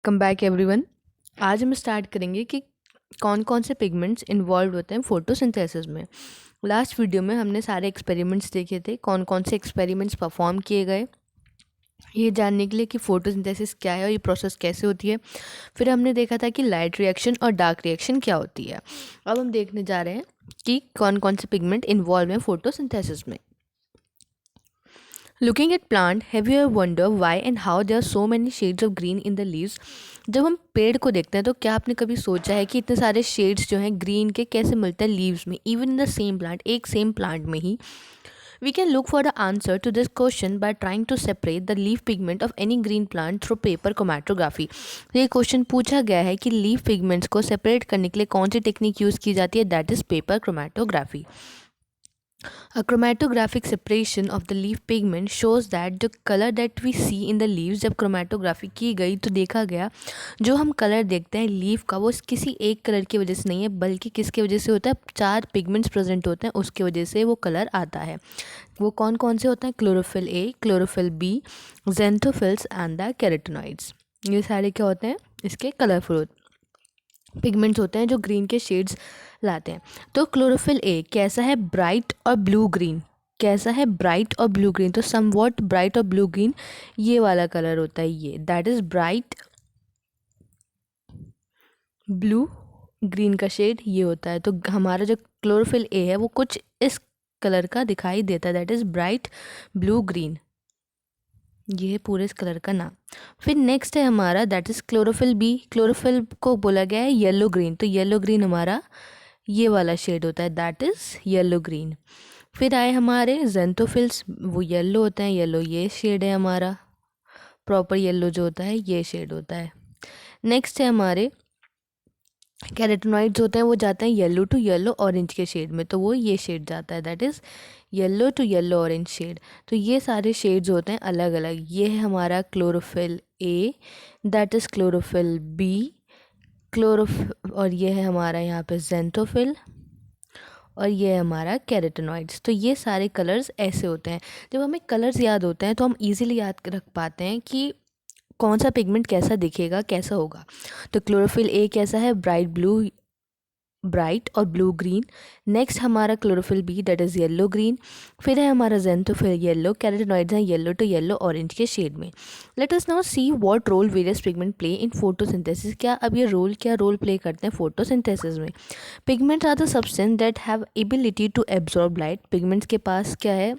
Welcome back everyone. आज हम start करेंगे कि कौन कौन से पिगमेंट्स इन्वॉल्व होते हैं फोटोसिंथेसिस में। लास्ट वीडियो में हमने सारे एक्सपेरिमेंट्स देखे थे, कौन कौन से एक्सपेरिमेंट्स परफॉर्म किए गए ये जानने के लिए कि फोटोसिंथेसिस क्या है और ये प्रोसेस कैसे होती है। फिर हमने देखा था कि लाइट रिएक्शन और डार्क रिएक्शन क्या होती है। अब हम देखने जा रहे हैं कि कौन कौन से पिगमेंट इन्वॉल्व हैं फोटोसिंथेसिस में। Looking at plant, have you ever wondered why and how there are so many shades of green in the leaves? जब हम पेड़ को देखते हैं तो क्या आपने कभी सोचा है कि इतने सारे शेड्स जो हैं ग्रीन के कैसे मिलते हैं लीव्स में, even in the same plant, एक सेम प्लांट में ही। We can look for the answer to this question by trying to separate the leaf pigment of any green plant through paper chromatography. तो ये question पूछा गया है कि leaf pigments को separate करने के लिए कौन सी टेक्निक यूज़ की जाती है, that is paper chromatography. A chromatographic separation of the leaf pigment shows that the color that we see in the leaves, जब chromatography की गई तो देखा गया जो हम कलर देखते हैं लीफ का वो किसी एक कलर की वजह से नहीं है, बल्कि किसकी वजह से होता है, 4 पिगमेंट्स प्रेजेंट होते हैं उसकी वजह से वो कलर आता है। वो कौन कौन से होते हैं? Chlorophyll A, chlorophyll B, xanthophylls and the carotenoids. ये सारे क्या होते हैं? इसके कलरफुल पिगमेंट्स होते हैं जो ग्रीन के शेड्स लाते हैं। तो क्लोरोफिल ए कैसा है? ब्राइट और ब्लू ग्रीन। कैसा है? ब्राइट और ब्लू ग्रीन। तो समवॉट ब्राइट और ब्लू ग्रीन ये वाला कलर होता है, ये that is bright blue green का शेड ये होता है। तो हमारा जो क्लोरोफिल ए है वो कुछ इस कलर का दिखाई देता है, that is bright blue green. ये है पूरे इस कलर का नाम। फिर नेक्स्ट है हमारा that is chlorophyll B. Chlorophyll को बोला गया है येलो ग्रीन, तो येलो ग्रीन हमारा ये वाला शेड होता है, दैट इज़ येलो ग्रीन। फिर आए हमारे ज़ेंथोफिल्स, वो येलो होते हैं, येलो ये शेड है हमारा, प्रॉपर येलो जो होता है ये शेड होता है। नेक्स्ट है हमारे कैरोटिनॉइड्स होते हैं, वो जाते हैं येलो टू येलो ऑरेंज के शेड में, तो वो ये शेड जाता है, that is yellow to yellow orange shade. तो ये सारे शेड्स होते हैं अलग अलग। ये है हमारा chlorophyll A, that is chlorophyll B, और ये है हमारा यहाँ पे ज़ेंथोफिल, और ये है हमारा कैरोटिनॉइड्स। तो ये सारे कलर्स ऐसे होते हैं। जब हमें कलर्स याद होते हैं तो हम इजीली याद रख पाते हैं कि कौन सा पिगमेंट कैसा दिखेगा, कैसा होगा। तो क्लोरोफिल ए कैसा है? ब्राइट ब्लू, ब्राइट और ब्लू ग्रीन। नेक्स्ट हमारा chlorophyll B that is yellow green. फिर है हमारा ज़ेंथोफिल येलो, कैरोटिनॉइड्स हैं येलो टू येलो ऑरेंज के शेड में। Let us now see what role various pigment play in photosynthesis. क्या अब ये क्या रोल प्ले करते हैं फोटोसिंथेसिस में? Pigments are the substance that have ability to absorb light. Pigments के पास क्या है?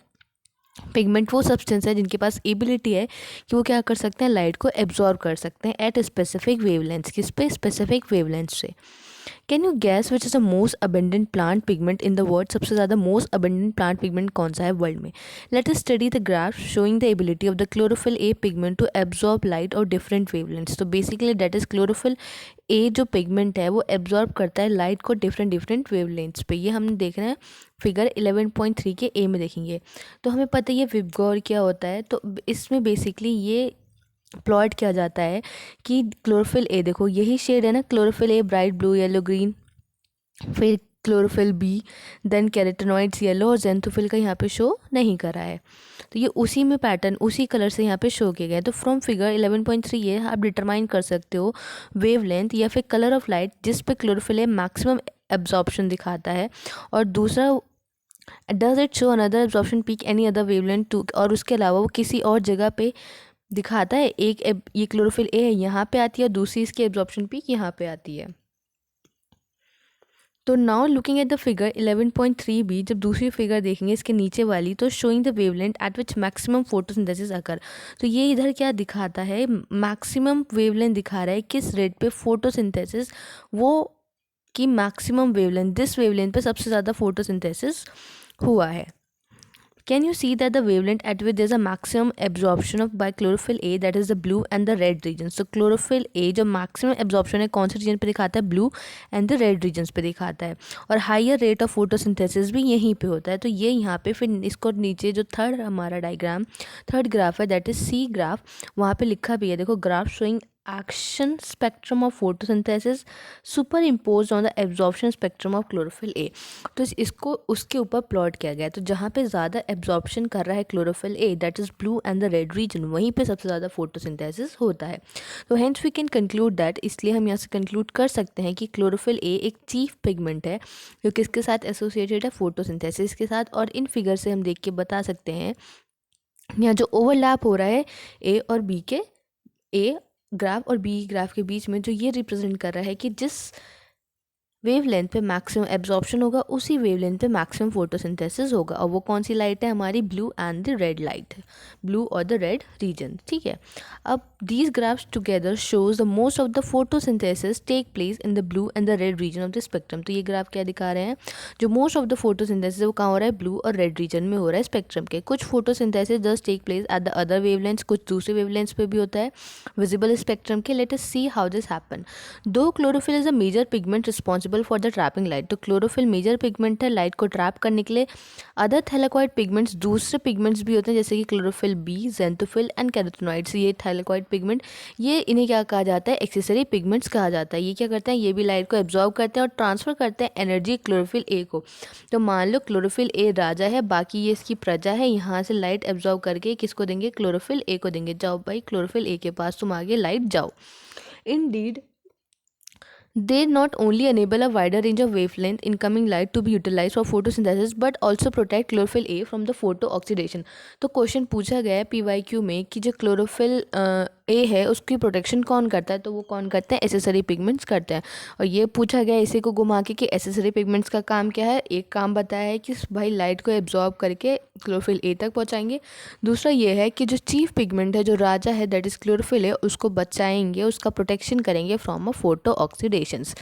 पिगमेंट वो सब्सटेंस है जिनके पास एबिलिटी है कि वो क्या कर सकते हैं, लाइट को एब्जॉर्ब कर सकते हैं एट स्पेसिफिक वेवलेंथ्स। किस पे? स्पेसिफिक वेवलेंथ से। Can you guess which is the most abundant plant pigment in the world? सबसे ज़्यादा मोस्ट अबेंडेंट प्लांट पिगमेंट कौन सा है वर्ल्ड में? Let us study the graph showing the ability of the chlorophyll A pigment to absorb light और different wavelengths. तो basically that is chlorophyll A जो pigment है वो एब्जॉर्ब करता है लाइट को डिफरेंट वेवलेंथ्स पे। ये हम देख रहे हैं फिगर 11.3 के ए में देखेंगे। तो हमें पता है ये विबगोर क्या होता है। तो इसमें बेसिकली ये प्लॉट किया जाता है कि क्लोरोफिल ए देखो यही शेड है ना, chlorophyll A bright blue yellow green, फिर chlorophyll B, then carotenoids yellow, और ज़ेंथोफिल का यहाँ पे शो नहीं करा है। तो ये उसी में पैटर्न उसी कलर से यहाँ पे शो किए गए। तो फ्रॉम फिगर 11.3 ये आप डिटरमाइन कर सकते हो वेवलेंथ या फिर कलर ऑफ लाइट जिस पे क्लोरोफिल ए मैक्सिमम एब्जॉर्प्शन दिखाता है, और दूसरा does it show another absorption peak any other wavelength too, और उसके अलावा वो किसी और जगह पे दिखाता है। ये क्लोरोफिल ए है यहाँ पे आती है, और दूसरी इसकी एब्जॉर्प्शन पीक यहाँ पे आती है। तो now looking at the figure 11.3 भी, जब दूसरी फिगर देखेंगे इसके नीचे वाली, तो showing the wavelength at which maximum photosynthesis occur. तो ये इधर क्या दिखाता है? मैक्सिमम वेवलेंथ दिखा रहा है किस रेट पे फोटोसिंथेसिस, वो कि मैक्सिमम वेवलेंथ, दिस वेवलेंथ पे सबसे ज़्यादा फोटोसिंथेसिस हुआ है। Can you see that the wavelength at which there is a maximum absorption of by chlorophyll A, that is the blue and the red regions? So chlorophyll A जो maximum absorption है कौन से reason पे दिखाता है? blue and the red regions पे दिखाता है, और higher rate of photosynthesis भी यहीं पे होता है। तो ये यहाँ पे फिर इसको नीचे जो थर्ड हमारा डायग्राम, थर्ड ग्राफ है दैट इज सी ग्राफ, वहाँ पे लिखा भी है देखो, graph showing action spectrum of photosynthesis superimposed on the absorption spectrum of chlorophyll A। तो इसको उसके ऊपर प्लॉट किया गया है। तो जहाँ पे ज़्यादा एब्जॉर्प्शन कर रहा है chlorophyll A, that is blue and the red region, वहीं पे सबसे ज़्यादा फोटोसिंथेसिस होता है। तो hence we can conclude that, इसलिए हम यहाँ से कंक्लूड कर सकते हैं कि क्लोरोफिल ए एक चीफ पिगमेंट है जो किसके साथ एसोसिएटेड है, फोटोसिंथेसिस के साथ। और इन फिगर से हम देख के बता सकते हैं यहाँ जो ओवरलैप हो रहा है ए और बी के, ए ग्राफ और बी ग्राफ के बीच में, जो ये रिप्रेजेंट कर रहा है कि जिस वेवलेंथ पे मैक्सिमम एब्जॉर्प्शन होगा उसी वेवलेंथ पे मैक्सिमम फोटोसिंथेसिस होगा। और वो कौन सी लाइट है हमारी, blue and the red light, blue और द रेड रीजन। ठीक है, अब these graphs together shows the most of the photosynthesis take place in the blue and the red region of the spectrum. तो ये graph क्या दिखा रहे हैं, जो मोस्ट ऑफ द फोटोसिंथेसिस वो कहाँ हो रहा है, ब्लू और रेड रीजन में हो रहा है स्पेक्ट्रम के। कुछ photosynthesis does take place at the other wavelengths, कुछ दूसरे वेवलेंथ्स पे भी होता है विजिबल स्पेक्ट्रम के। Let us see how this happen. दो chlorophyll is a major pigment responsible for the trapping light. तो क्लोरोफिल मेजर पिगमेंट है लाइट को ट्रैप करने के लिए। अदर थैलेकॉइड पिगमेंट्स दूसरे पिगमेंट्स भी होते हैं जैसे कि chlorophyll B, xanthophyll and carotenoids. ये थैलेकॉइड पिगमेंट, ये इन्हें क्या कहा जाता है, एक्सेसरी पिगमेंट्स कहा जाता है। ये क्या करते हैं, ये भी लाइट को एब्जॉर्ब करते हैं और ट्रांसफर करते हैं एनर्जी क्लोरोफिल ए को। तो मान लो क्लोरोफिल ए राजा है, बाकी ये इसकी प्रजा है, यहाँ से लाइट एब्जॉर्ब करके किसको देंगे, क्लोरोफिल ए को देंगे। जाओ भाई क्लोरोफिल ए के पास तुम आगे लाइट जाओ। Indeed, they not only enable a wider range of wavelength incoming light to be utilized for photosynthesis but also protect chlorophyll A from the photooxidation। तो क्वेश्चन पूछा गया है PYQ में कि जो क्लोरोफिल ए है उसकी प्रोटेक्शन कौन करता है, तो वो कौन करते हैं, एसेसरी पिगमेंट्स करते हैं। और ये पूछा गया इसी को घुमा के कि एसेसरी पिगमेंट्स का काम क्या है। एक काम बताया है कि भाई लाइट को एब्जॉर्ब करके क्लोरोफिल ए तक पहुंचाएंगे। दूसरा ये है कि जो चीफ पिगमेंट है, जो राजा है, दैट इज़ क्लोरोफिल है, उसको बचाएंगे, उसका प्रोटेक्शन करेंगे फ्रॉम अ फोटो ऑक्सीडेशंस।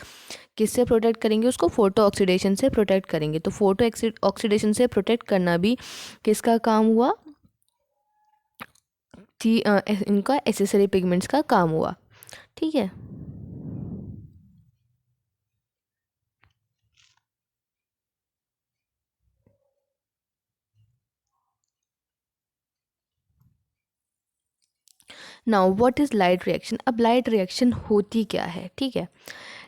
किससे प्रोटेक्ट करेंगे उसको, फोटो ऑक्सीडेशन से प्रोटेक्ट करेंगे। तो फोटो ऑक्सीडेशन से प्रोटेक्ट करना भी किसका काम हुआ, थी इनका एसेसरी पिगमेंट्स का काम हुआ। ठीक है, now what is light reaction. अब लाइट रिएक्शन होती क्या है, ठीक है।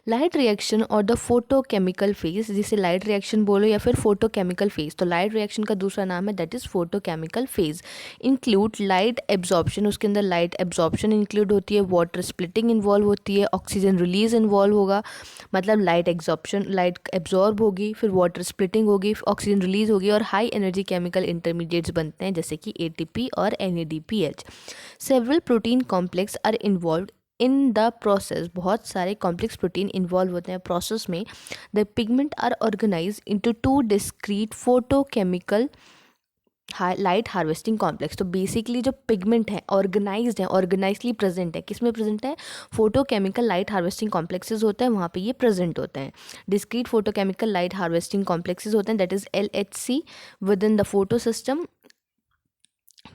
लाइट रिएक्शन और द फोटोकेमिकल फेज, जिसे लाइट रिएक्शन बोलो या फिर फोटोकेमिकल फेज, तो लाइट रिएक्शन का दूसरा नाम है that is photochemical phase. Include light absorption, उसके अंदर लाइट एब्जॉर्प्शन इंक्लूड होती है, वाटर स्प्लिटिंग इन्वॉल्व होती है, ऑक्सीजन रिलीज इन्वॉल्व होगा, मतलब लाइट एब्जॉर्प्शन, लाइट एब्जॉर्ब होगी, फिर वाटर स्प्लिटिंग होगी, ऑक्सीजन रिलीज होगी और हाई एनर्जी केमिकल इंटरमीडिएट्स बनते हैं जैसे कि ATP और NADPH। Several protein complex are involve in the process, बहुत सारे कॉम्प्लेक्स प्रोटीन इन्वॉल्व होते हैं प्रोसेस में। The pigment are organise into two discrete photochemical light harvesting complex. तो बेसिकली जो पिगमेंट है ऑर्गेनाइज्ड है, ऑर्गेनाइजली प्रेजेंट है, किस में प्रेजेंट है, फोटोकेमिकल लाइट हार्वेस्टिंग कॉम्प्लेक्सेस होते हैं वहाँ पे ये प्रेजेंट होते हैं। Discrete photochemical light harvesting complexes होते हैं that is LHC with in the photo system,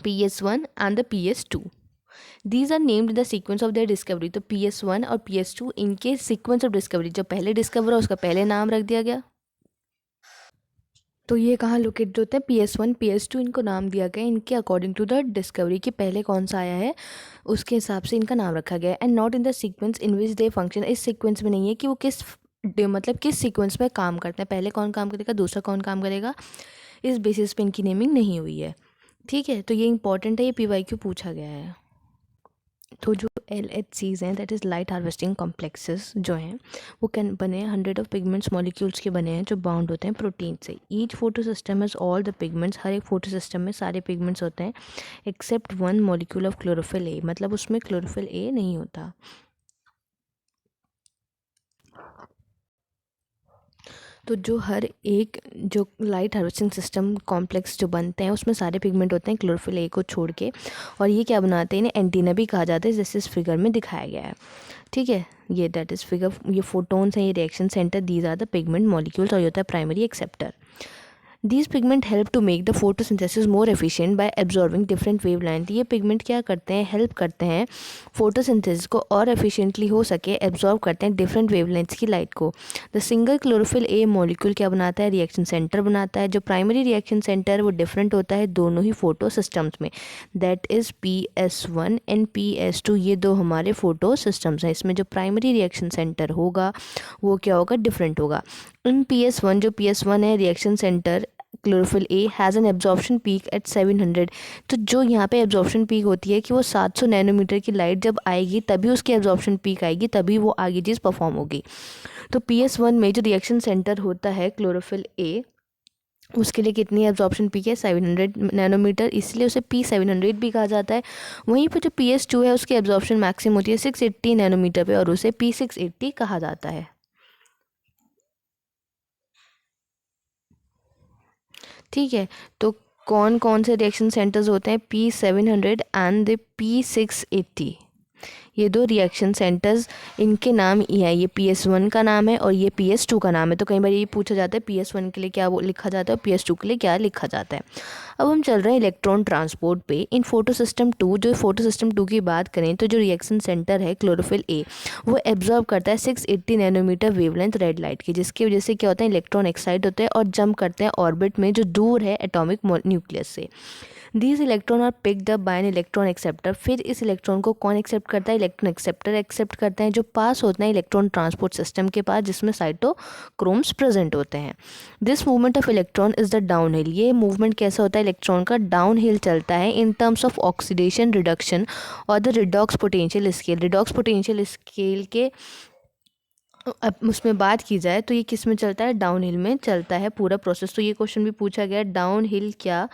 PS1 and the PS2। These are named in the sequence of their discovery। तो PS1 और PS2 इनके सीक्वेंस ऑफ डिस्कवरी, जो पहले discover है उसका पहले नाम रख दिया गया। तो ये कहाँ लोकेट होते हैं, PS1 PS2 इनको नाम दिया गया इनके अकॉर्डिंग टू द डिस्कवरी कि पहले कौन सा आया है उसके हिसाब से इनका नाम रखा गया है। And not in the sequence in which they function, इस सीक्वेंस में नहीं है कि वो मतलब किस सीक्वेंस में काम करते हैं, पहले कौन काम करेगा दूसरा कौन काम करेगा, इस बेसिस पे इनकी नेमिंग नहीं हुई है। ठीक है, तो ये इंपॉर्टेंट है, ये PYQ पूछा गया है। तो जो LHCs हैं that is light harvesting complexes जो हैं वो कैन बने 100 ऑफ पिगमेंट्स मॉलिक्यूल्स के बने हैं जो बाउंड होते हैं प्रोटीन से। Each photosystem is all the pigments, हर एक फोटो सिस्टम में सारे पिगमेंट्स होते हैं except one molecule of chlorophyll A, मतलब उसमें क्लोरोफिल ए नहीं होता। तो जो हर एक जो लाइट हार्वेस्टिंग सिस्टम कॉम्प्लेक्स जो बनते हैं उसमें सारे पिगमेंट होते हैं क्लोरोफिल ए को छोड़ के, और ये क्या बनाते हैं, इन्हें एंटीना भी कहा जाता है जैसे इस फिगर में दिखाया गया है। ठीक है, ये दैट इज़ फिगर, ये फोटोन्स हैं, ये reaction centre, these are the pigment molecules, और ये होता है primary acceptor. These pigment help to make the photosynthesis more efficient by absorbing different wavelength. ये पिगमेंट क्या करते हैं, हेल्प करते हैं फोटोसिंथेसिस को और एफिशिएंटली हो सके, एब्जॉर्ब करते हैं डिफरेंट वेवलेंथ्स की लाइट को। The single chlorophyll A molecule क्या बनाता है, रिएक्शन सेंटर बनाता है। जो प्राइमरी रिएक्शन सेंटर वो डिफरेंट होता है दोनों ही फोटो सिस्टम्स में, that is PS1 and PS2। ये दो हमारे फोटो सिस्टम्स हैं। इसमें जो प्राइमरी रिएक्शन सेंटर होगा वो क्या होगा, डिफरेंट होगा। इन PS1, जो PS1 है reaction centre chlorophyll A has an absorption peak at 700। तो जो यहाँ पे एब्जॉर्प्शन पीक होती है कि वो 700 नैनोमीटर की लाइट जब आएगी तभी उसकी एब्जॉर्प्शन पीक आएगी, तभी वो आगे चीज़ परफॉर्म होगी। तो PS1 में जो रिएक्शन सेंटर होता है क्लोरोफिल ए, उसके लिए कितनी एब्जॉर्प्शन पीक है, 700 नैनोमीटर, इसलिए उसे P700 भी कहा जाता है। वहीं पर जो PS2 है उसकी एब्जॉर्प्शन मैक्सिमम होती है 680 नैनोमीटर पे और उसे P680 कहा जाता है। ठीक है, तो कौन कौन से रिएक्शन सेंटर्स होते हैं, P700 एंड द P680। ये दो रिएक्शन सेंटर्स, इनके नाम ये है, ये PS1 का नाम है और ये PS2 का नाम है। तो कई बार ये पूछा जाता है PS1 के लिए क्या वो लिखा जाता है और PS2 के लिए क्या लिखा जाता है। अब हम चल रहे हैं इलेक्ट्रॉन ट्रांसपोर्ट पे। इन फोटो सिस्टम 2, जो फोटो सिस्टम 2 की बात करें तो जो रिएक्शन सेंटर है क्लोरोफिल ए, वो एब्जॉर्ब करता है 680 नैनोमीटर वेवलेंथ रेड लाइट की, जिसकी वजह से क्या होता है, इलेक्ट्रॉन एक्साइट होते हैं और जंप करते हैं ऑर्बिट में जो दूर है एटॉमिक न्यूक्लियस से। These electron are picked up by an electron acceptor. फिर इस इलेक्ट्रॉन को कौन एक्सेप्ट करता है, इलेक्ट्रॉन एक्सेप्टर एक्सेप्ट करते हैं, जो पास होते हैं इलेक्ट्रॉन ट्रांसपोर्ट सिस्टम के पास, जिसमें साइटोक्रोम्स प्रेजेंट होते हैं। This movement of electron is the down hill. ये मूवमेंट कैसा होता है, इलेक्ट्रॉन का डाउन हिल चलता है in terms of oxidation reduction और the redox potential scale. Redox potential scale के अब उसमें बात की जाए तो ये किस में चलता है, डाउन हिल में चलता है पूरा प्रोसेस। तो ये क्वेश्चन भी पूछा गया, डाउन हिल क्या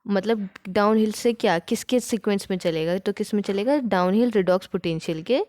मतलब, डाउन हिल से क्या किसके सीक्वेंस में चलेगा, तो किस में चलेगा, डाउन हिल रिडॉक्स पोटेंशियल के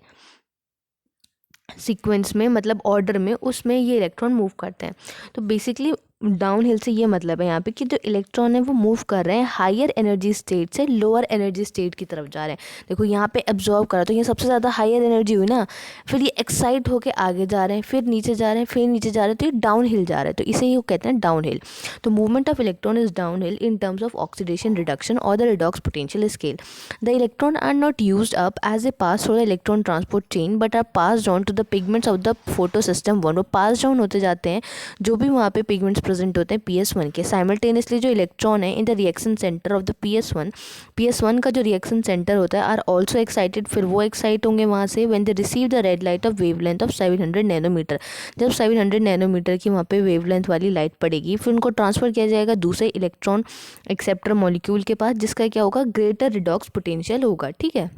सीक्वेंस में, मतलब ऑर्डर में, उसमें ये इलेक्ट्रॉन मूव करते हैं। तो बेसिकली डाउन हिल से ये मतलब है यहाँ पे कि जो इलेक्ट्रॉन है वो मूव कर रहे हैं हायर एनर्जी स्टेट से लोअर एनर्जी स्टेट की तरफ जा रहे हैं। देखो यहाँ पे एब्जॉर्व करा तो ये सबसे ज़्यादा हायर एनर्जी हुई ना, फिर ये एक्साइट होके आगे जा रहे हैं, फिर नीचे जा रहे हैं, फिर नीचे जा रहे हैं, तो ये डाउन हिल जा रहा है, तो इसे ही कहते हैं डाउन हिल। तो movement of electron is downhill in terms of oxidation reduction और the redox potential scale. The electron are not used up as a pass through the electron transport chain but are pass on to the pigments of the photo system 1। वो पास down होते जाते हैं जो भी वहाँ पे pigments present होते हैं PS1 के। साइमल्टेनियसली जो इलेक्ट्रॉन है in the reaction centre of the PS1 का जो रिएक्शन सेंटर होता है आर ऑल्सो एक्साइटेड। फिर वो एक्साइट होंगे वहाँ से when they receive the red light of wavelength of 700 nanometre. जब 700 नैनोमीटर की वहाँ पे वेवलेंथ वाली लाइट पड़ेगी, फिर उनको ट्रांसफर किया जाएगा दूसरे इलेक्ट्रॉन एक्सेप्टर मॉलिक्यूल के पास, जिसका क्या होगा, ग्रेटर रिडॉक्स पोटेंशियल होगा। ठीक है,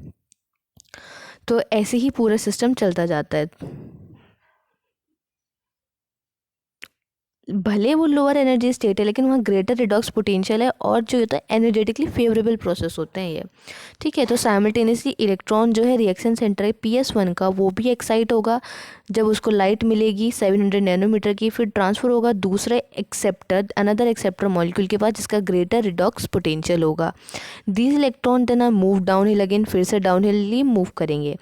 तो ऐसे ही पूरा सिस्टम चलता जाता है। भले वो लोअर एनर्जी स्टेट है लेकिन वहाँ ग्रेटर रिडॉक्स पोटेंशियल है और जो होता है एनर्जेटिकली फेवरेबल प्रोसेस होते हैं ये। ठीक है, तो साइमल्टेनियसली इलेक्ट्रॉन जो है रिएक्शन सेंटर है PS1 का वो भी एक्साइट होगा जब उसको लाइट मिलेगी 700 नैनोमीटर की, फिर ट्रांसफ़र होगा दूसरे अनदर एक्सेप्टर मॉलिक्यूल के पास जिसका ग्रेटर रिडॉक्स पोटेंशियल होगा। These electron then are move down hill again, फिर से डाउन हिल मूव करेंगे।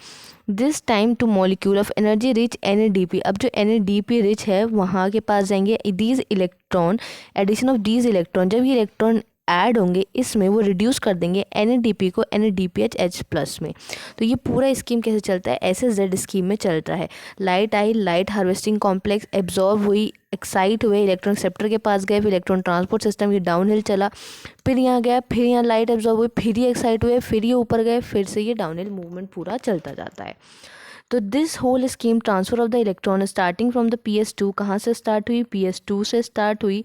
This time to molecule of energy rich NADP। अब जो NADP रिच है वहाँ के पास जाएंगे। These electron, addition of these electron, जब ये इलेक्ट्रॉन ऐड होंगे इसमें वो रिड्यूस कर देंगे NADP को NADPH+ में। तो ये पूरा स्कीम कैसे चलता है, ऐसे Z स्कीम में चल रहा है। लाइट आई, लाइट हार्वेस्टिंग कॉम्प्लेक्स एब्जॉर्ब हुई, एक्साइट हुए, इलेक्ट्रॉन एक्सेप्टर के पास गए, फिर इलेक्ट्रॉन ट्रांसपोर्ट सिस्टम ये डाउन हिल चला, फिर यहाँ गया, फिर यहाँ लाइट एब्जॉर्ब हुई, फिर ये एक्साइट हुए, फिर ये ऊपर गए, फिर से ये डाउन हिल मूवमेंट पूरा चलता जाता है। तो this whole scheme transfer of the electron starting from the PS2, कहाँ से स्टार्ट हुई, PS2 से स्टार्ट हुई,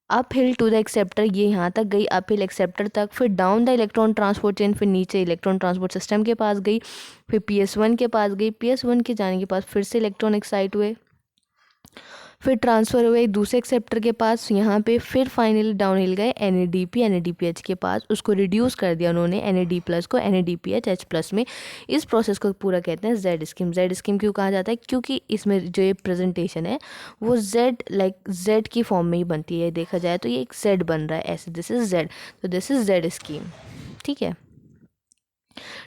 up hill to the acceptor, ये यहाँ तक गई अप हिल एक्सेप्टर तक, फिर down the electron transport chain, फिर नीचे इलेक्ट्रॉन ट्रांसपोर्ट सिस्टम के पास गई, फिर PS1 के पास गई, PS1 के जाने के पास फिर से इलेक्ट्रॉन एक्साइट हुए, फिर ट्रांसफ़र हुए दूसरे एक्सेप्टर के पास यहाँ पे, फिर फाइनली डाउन हिल गए NADPH के पास, उसको रिड्यूस कर दिया उन्होंने NAD+ को NADPH+ में। इस प्रोसेस को पूरा कहते हैं Z स्कीम। Z स्कीम क्यों कहा जाता है, क्योंकि इसमें जो ये प्रेजेंटेशन है वो Z की फॉर्म में ही बनती है। देखा जाए तो ये एक Z बन रहा है ऐसे, दिस इज़ Z, तो दिस इज़ Z स्कीम। ठीक है,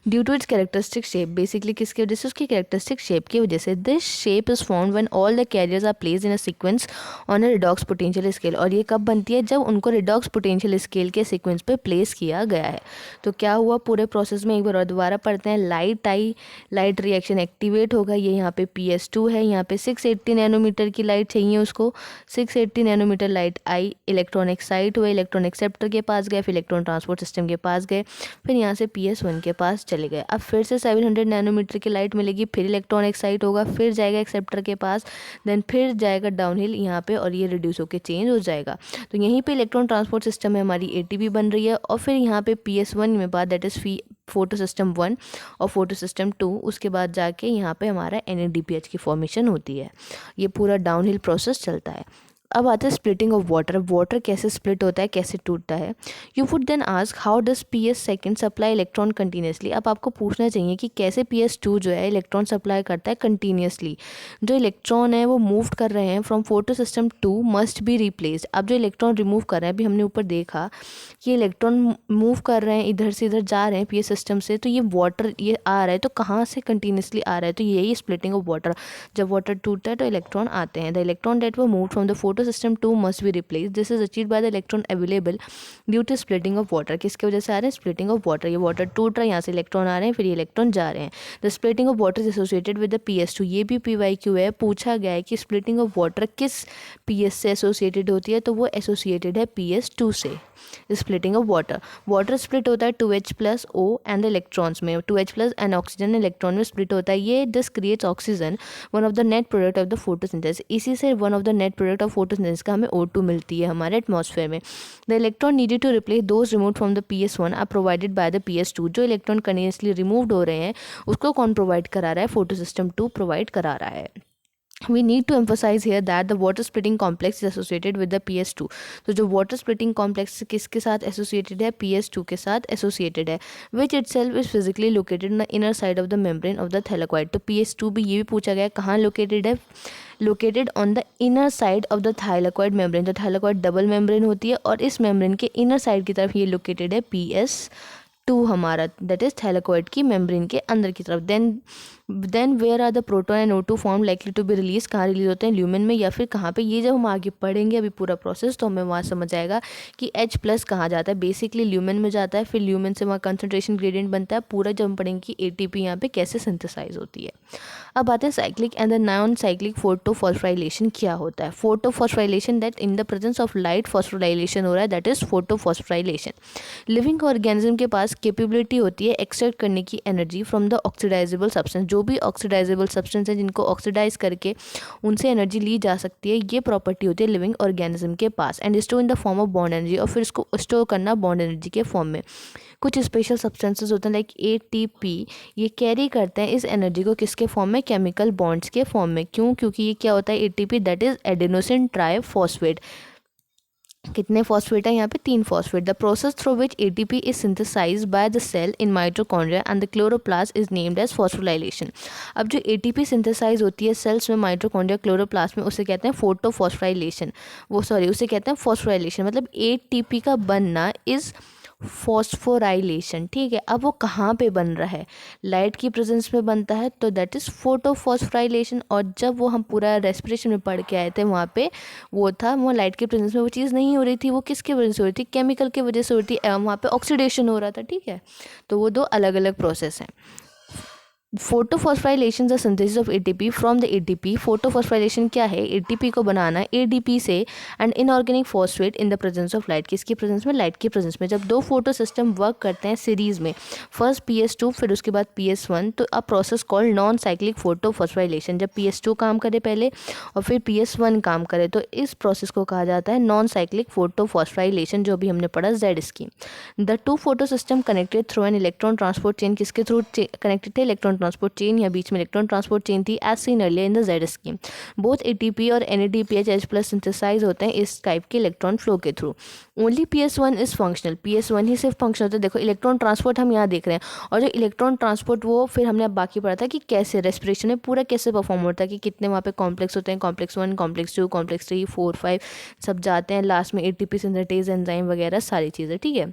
due to its characteristic shape, basically किसकी वजह से, उसकी कैरेक्टरिस्टिक शेप की वजह से। This shape is formed when all the carriers are placed in a sequence on a redox potential scale. और ये कब बनती है, जब उनको रिडॉक्स पोटेंशियल स्केल के सीक्वेंस पे प्लेस किया गया है। तो क्या हुआ पूरे प्रोसेस में, एक बार और दोबारा पढ़ते हैं। लाइट आई, लाइट रिएक्शन एक्टिवेट होगा, ये यहाँ पे PS2 है, यहाँ पे 680 नैनोमीटर की लाइट चाहिए उसको, 680 नैनोमीटर लाइट आई, इलेक्ट्रॉन एक्साइट हुए, इलेक्ट्रॉन एक्सेप्टर के पास गए, फिर इलेक्ट्रॉन ट्रांसपोर्ट सिस्टम के पास गए, फिर यहाँ से PS1 के पास चले गए। अब फिर से 700 नैनोमीटर की लाइट मिलेगी, फिर इलेक्ट्रॉन एक्साइट होगा, फिर जाएगा एक्सेप्टर के पास, देन फिर जाएगा डाउनहिल यहाँ पे, और ये रिड्यूस होकर चेंज हो जाएगा। तो यहीं पे इलेक्ट्रॉन ट्रांसपोर्ट सिस्टम में हमारी ATP बन रही है, और फिर यहाँ पे PS1 में बाद, दैट इज़ फोटो सिस्टम 1 और फोटो सिस्टम 2, उसके बाद जाके यहाँ पे हमारा NADPH की फॉर्मेशन होती है। ये पूरा डाउनहिल प्रोसेस चलता है। अब आता है स्प्लिटिंग ऑफ वाटर। वाटर कैसे स्प्लिट होता है, कैसे टूटता है। You would then ask how does PS2 supply electron continuously. अब आपको पूछना चाहिए कि कैसे PS2 जो है इलेक्ट्रॉन सप्लाई करता है कंटिन्यूसली। जो इलेक्ट्रॉन है वो मूव कर रहे हैं from photo system 2 must be replaced. अब जो इलेक्ट्रॉन रिमूव कर रहे हैं, अभी हमने ऊपर देखा कि इलेक्ट्रॉन मूव कर रहे हैं, इधर से इधर जा रहे हैं PS सिस्टम से, तो ये वाटर ये आ रहा है, तो कहाँ से कंटिन्यूसली आ रहा है, तो यही स्प्लिटिंग ऑफ वाटर। जब वाटर टूटता है तो इलेक्ट्रॉन आते हैं। द इलेक्ट्रॉन डेट वो move from the photo system 2 must be replaced. This is achieved by the electron available due to splitting of water. किसकी वजह से आ रहे हैं, स्प्लिटिंग ऑफ वाटर। ये वाटर टूट रहा है, यहाँ से इलेक्ट्रॉन आ रहे हैं, फिर ये इलेक्ट्रॉन जा रहे हैं। The splitting of water is associated with the PS2। ये भी PYQ है, पूछा गया है कि स्प्लिटिंग ऑफ वाटर किस PS से एसोसिएटेड होती है, तो वो एसोसिएटेड है PS2 से। Splitting of water, water split होता है 2H plus O and electrons में, 2H plus and oxygen electron में स्प्लिट होता है। ये this creates oxygen, one of the net product of the photosynthesis. इसी से one of the net product of photosynthesis का हमें O2 मिलती है हमारे एटमॉस्फेयर में। The electron needed to replace those remove from the PS1 are provided by the PS2। जो electron continuously removed हो रहे हैं उसको कौन प्रोवाइड करा रहा है, फोटो सिस्टम 2 प्रोवाइड करा रहा है। We need to emphasize here that the water splitting complex is associated with the PS2। तो जो water splitting complex किसके साथ associated है, PS2 के साथ associated है, which itself is physically located on the inner side of the membrane of the thylakoid। तो PS2 भी ये भी पूछा गया कहाँ located है, located on the inner side of the thylakoid membrane। तो thylakoid डबल मेम्ब्रेन होती है और इस मेम्ब्रेन के इनर साइड की तरफ ये लोकेटेड है PS2 हमारा, दैट इज थैलेकोइड की मेम्ब्रेन के अंदर की तरफ। Then where are the proton and O2 form likely to be release, कहाँ रिलीज होते हैं, ल्यूमेन में या फिर कहाँ पे। ये जब हम आगे पढ़ेंगे अभी पूरा प्रोसेस तो हमें वहाँ समझ आएगा कि H प्लस कहाँ जाता है, बेसिकली ल्यूमेन में जाता है, फिर ल्यूमेन से वहाँ कंसंट्रेशन ग्रेडियंट बनता है। पूरा जब हम पढ़ेंगे कि ATP यहाँ पे कैसे सिंथेसाइज होती है। अब आते हैं cyclic and the non cyclic photophosphorylation क्या होता है। Photophosphorylation that in the presence of light phosphorylation हो रहा है, that is photophosphorylation. Living organism के पास कैपेबिलिटी होती है एक्सट्रैक्ट करने की energy from the oxidisable substance. जो भी ऑक्सीडाइजेबल सब्सटेंस है जिनको ऑक्सीडाइज करके उनसे एनर्जी ली जा सकती है, ये प्रॉपर्टी होती है लिविंग ऑर्गेनिज्म के पास। And store in the form of bond energy, और फिर इसको स्टोर करना बॉन्ड एनर्जी के फॉर्म में। कुछ स्पेशल सब्सटेंसेस होते हैं लाइक ATP, ये कैरी करते हैं इस एनर्जी को किसके फॉर्म में, केमिकल बॉन्ड्स के फॉर्म में। क्यों, क्योंकि ये क्या होता है ATP, that is adenosine triphosphate. कितने फॉस्फेट है यहाँ पे, 3 phosphate. The process through which ATP is synthesised by the cell in mitochondria and the chloroplast is named as phosphorylation. अब जो ATP सिंथेसाइज होती है सेल्स में, माइटोकॉन्ड्रिया क्लोरोप्लास्ट में, उसे कहते हैं फोटोफॉस्फोराइलेशन। उसे कहते हैं फॉस्फोराइलेशन। मतलब ATP का बनना इज फॉस्फोराइलेशन, ठीक है। अब वो कहाँ पे बन रहा है, लाइट की प्रेजेंस में बनता है, तो दैट इज़ फोटोफॉस्फोराइलेशन। और जब वो हम पूरा रेस्पिरेशन में पढ़ के आए थे वहाँ पे वो था, वो लाइट की प्रेजेंस में वो चीज़ नहीं हो रही थी, वो किसकी वजह से हो रही थी, केमिकल की वजह से हो रही थी, वहाँ पे ऑक्सीडेशन हो रहा था, ठीक है। तो वो 2 अलग अलग प्रोसेस हैं। Photophosphorylation the synthesis of ATP from the ATP। Photophosphorylation क्या है, ATP को बनाना ADP से and inorganic phosphate in the presence of light. किसकी प्रेजेंस में, लाइट की प्रेजेंस में। जब 2 फोटो सिस्टम वर्क करते हैं सीरीज में, फर्स्ट PS2 फिर उसके बाद PS1, तो a process called non cyclic photophosphorylation. जब PS2 काम करे पहले और फिर PS1 काम करे, तो इस प्रोसेस को कहा जाता है नॉन साइक्लिक फोटोफॉस्फोराइलेशन, जो भी हमने पढ़ा Z scheme. The 2 photo system connected through an electron transport chain. किसके थ्रू कनेक्टेड थे, इलेक्ट्रॉन ट्रांसपोर्ट चेन, या बीच में इलेक्ट्रॉन ट्रांसपोर्ट चेन थी, as seen earlier in the Z scheme. Both ATP और NADPH H प्लस सिंथेसाइज होते हैं इस टाइप के इलेक्ट्रॉन फ्लो के through. Only PS1 is functional, PS1 ही सिर्फ फंक्शनल होता है। देखो इलेक्ट्रॉन ट्रांसपोर्ट हम यहाँ देख रहे हैं, और जो इलेक्ट्रॉन ट्रांसपोर्ट वो फिर हमने अब बाकी पढ़ा था कि कैसे रेस्पिरेशन में पूरा कैसे परफॉर्म होता है, कि कितने वहाँ पे कॉम्प्लेक्स होते हैं, कॉम्प्लेक्स 1, कॉम्प्लेक्स 2, कॉम्प्लेक्स 3, 4, 5 सब जाते हैं, लास्ट में ATP सिंथेटेज एंजाइम वगैरह सारी चीज़ें, ठीक है।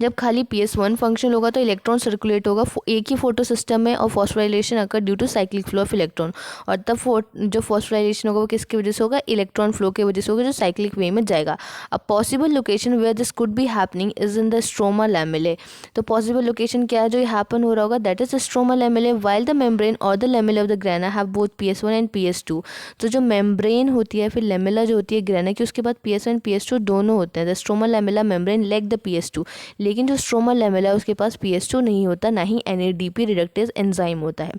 जब खाली PS1 फंक्शन होगा तो इलेक्ट्रॉन सर्कुलेट होगा एक ही फोटो सिस्टम में और phosphorylation occur due to cyclic flow of electron. और तब जो फॉस्फोराइलेशन होगा वो किसकी वजह से होगा, इलेक्ट्रॉन फ्लो की वजह से होगा, जो साइक्लिक वे में जाएगा। A possible location where this could be happening is in the stroma lamellae. तो पॉसिबल लोकेशन क्या है जो हैपन हो रहा होगा, that is the stroma lamellae while the membrane और the lamella of the grana have both PS1 and PS2। तो जो मेम्ब्रेन होती है फिर लेमेला जो होती है ग्रेना की, उसके बाद PS1 PS2 दोनों होते हैं। The stroma lamella membrane like the PS2, लेकिन जो स्ट्रोमा लैमेला उसके पास PS2 नहीं होता, ना ही NADP रिडक्टेज एंजाइम होता है।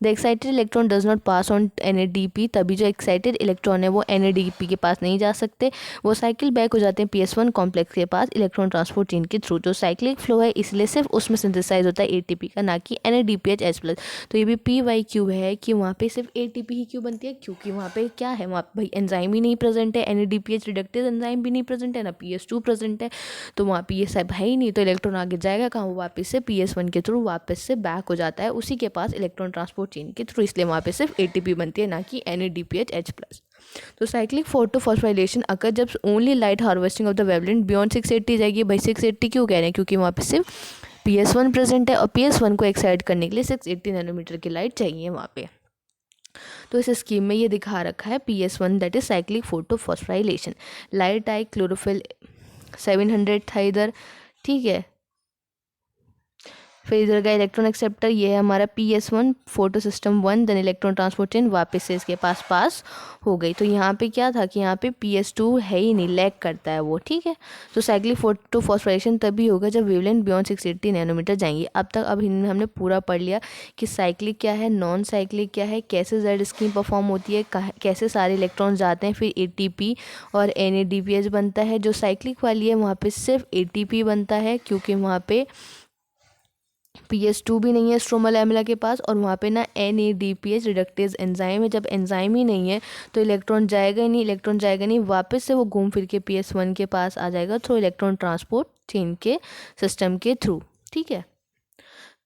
The excited electron does not pass on NADP, तभी जो एक्साइटेड इलेक्ट्रॉन है वो NADP के पास नहीं जा सकते, वो साइकिल बैक हो जाते हैं PS1 कॉम्प्लेक्स के पास इलेक्ट्रॉन ट्रांसपोर्ट चेन के थ्रू। जो साइक्लिक फ्लो है इसलिए सिर्फ उसमें सिंथेसाइज होता है ATP का, ना कि NADPH+। तो ये भी PYQ है कि वहाँ पे सिर्फ ATP ही क्यों बनती है, क्योंकि वहाँ पे क्या है, वहाँ पे भाई एंजाइम ही नहीं प्रेजेंट है, NADPH रिडक्टेज एंजाइम भी नहीं प्रेजेंट है, ना PS2 प्रेजेंट है, तो वहाँ पे ये सब है ही नहीं। तो इलेक्ट्रॉन आगे जाएगा कहाँ, वो वापस से PS1 के थ्रू वापस से बैक हो जाता है उसी के पास इलेक्ट्रॉन ट्रांसपोर्ट चेन के थ्रू, इसलिए वहाँ पे सिर्फ ATP बनती है, ना कि NADPH+। तो साइक्लिक फोटोफॉस्फोराइलेशन अकर जब only light harvesting of the wavelength beyond 680 जाएगी। भाई 680 क्यों कह रहे हैं, क्योंकि वहाँ पे सिर्फ PS1 प्रेजेंट है और PS1 को एक्साइट करने के लिए 680 नैनोमीटर की लाइट चाहिए वहाँ पे। तो इस स्कीम में ये दिखा रखा है PS1 that is cyclic photophosphorylation. Light I chlorophyll 700 था इधर, ठीक है। फिर इधर का इलेक्ट्रॉन एक्सेप्टर ये है हमारा PS1 photo system 1, then electron transport chain वापस से इसके पास हो गई। तो यहाँ पे क्या था कि यहाँ पे PS2 है ही नहीं, लैग करता है वो, ठीक है। तो साइक्लिक फोटोफॉस्फोराइलेशन तभी होगा जब वेवलेंथ बियॉन्ड 680 नैनोमीटर जाएंगी। अब हमने पूरा पढ़ लिया कि साइक्लिक क्या है, नॉन साइक्लिक क्या है, कैसे जेड स्कीम परफॉर्म होती है, कैसे सारे इलेक्ट्रॉन जाते हैं, फिर ATP और NADPH बनता है। जो साइक्लिक वाली है वहाँ पे सिर्फ ATP बनता है, क्योंकि वहाँ पे PS2 भी नहीं है स्ट्रोमा लैमेला के पास, और वहाँ पे ना NADPH रिडक्टेज एंजाइम है। जब एंजाइम ही नहीं है तो इलेक्ट्रॉन जाएगा ही नहीं, इलेक्ट्रॉन जाएगा नहीं, वापस से वो घूम फिर के PS1 के पास आ जाएगा थ्रू इलेक्ट्रॉन ट्रांसपोर्ट चेन के सिस्टम के थ्रू, ठीक है।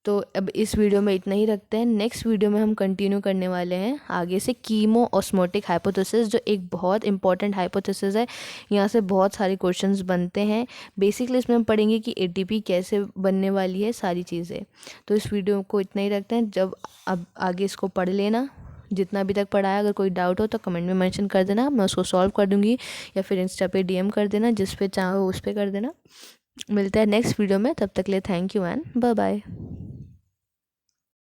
तो अब इस वीडियो में इतना ही रखते हैं। नेक्स्ट वीडियो में हम कंटिन्यू करने वाले हैं आगे से कीमो ऑस्मोटिक हाइपोथेसिस, जो एक बहुत इंपॉर्टेंट हाइपोथेसिस है। यहाँ से बहुत सारे क्वेश्चंस बनते हैं। बेसिकली इसमें हम पढ़ेंगे कि ATP कैसे बनने वाली है, सारी चीज़ें। तो इस वीडियो को इतना ही रखते हैं। जब अब आगे इसको पढ़ लेना, जितना अभी तक पढ़ा है। अगर कोई डाउट हो तो कमेंट में मेंशन कर देना, मैं उसको सॉल्व कर दूँगी, या फिर इंस्टा पे DM कर देना, जिस पे चाहो उस पर कर देना। मिलते हैं नेक्स्ट वीडियो में, तब तक के लिए thank you and bye bye.